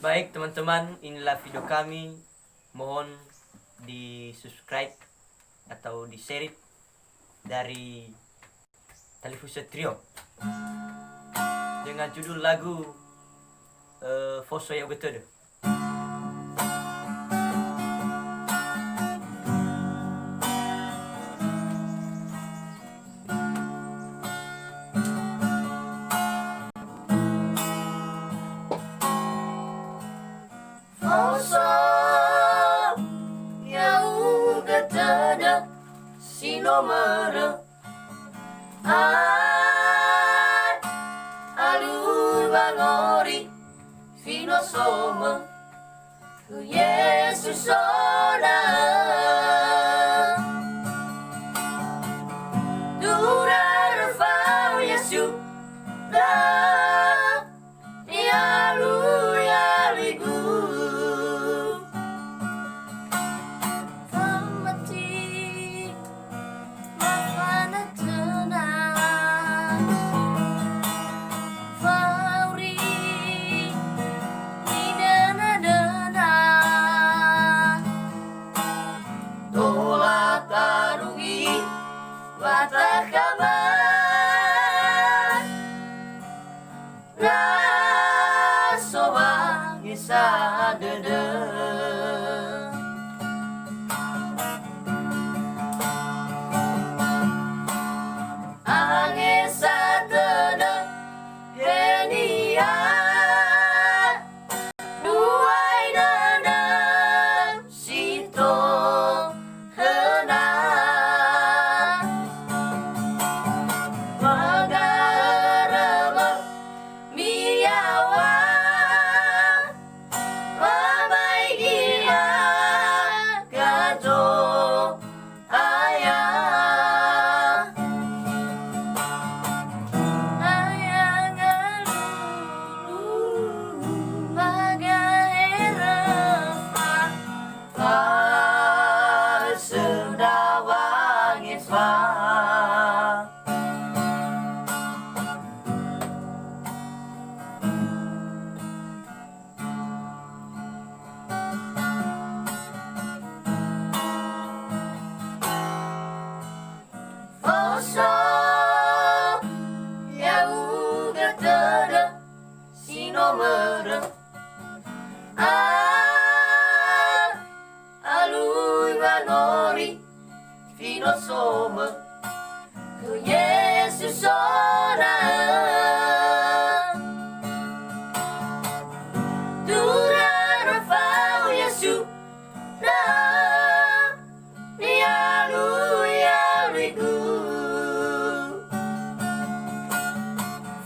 Baik teman-teman, inilah video kami. Mohon di subscribe atau di share dari Talifuse Trio dengan judul lagu Fosso yang betul. Fosso yang betul si nomor alur valori fino soma Yesus sona durar fau Yesus da yalu yaligu famati mafana tenang fauri idana dana tola tarugi watakaman rasoa ngisa dede angesa dede henia duai dana sito hena magarama miyawa mamai gia gajo ayah ayang alulu magaherefa fa sedawangis fa Fosso yang betul si nomor alui valori fino soma ke Yesus sona durar fau Yesus da yalu yaligu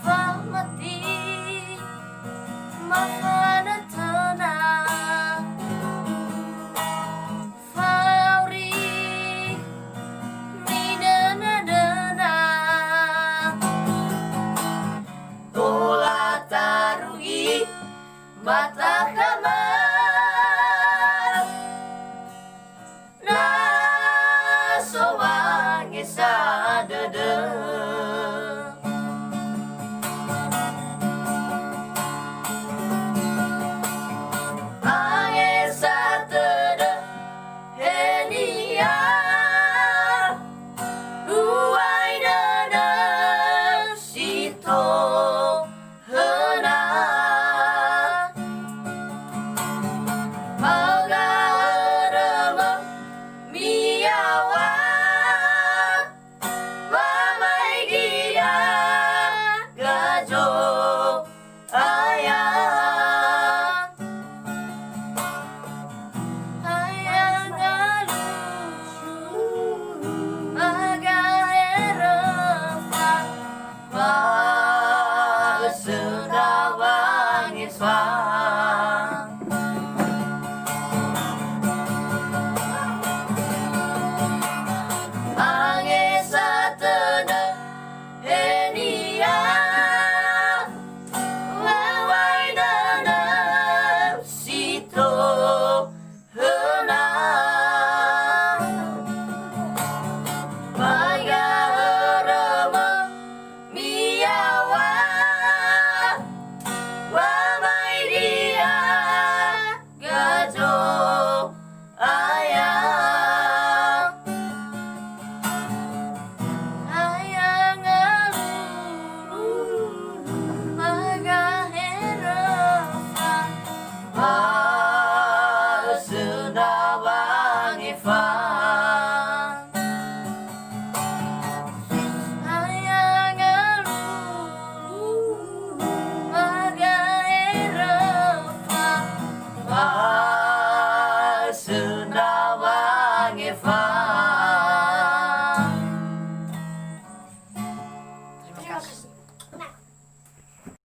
famati mafana tenang fauri midana dana tola tarugi batakaman rasoa ngisa dede angesa dede henia duai dana sito hena magarama miyawa mamai gia gajo ayah ayang alulu magaherefa fa sedawangis fa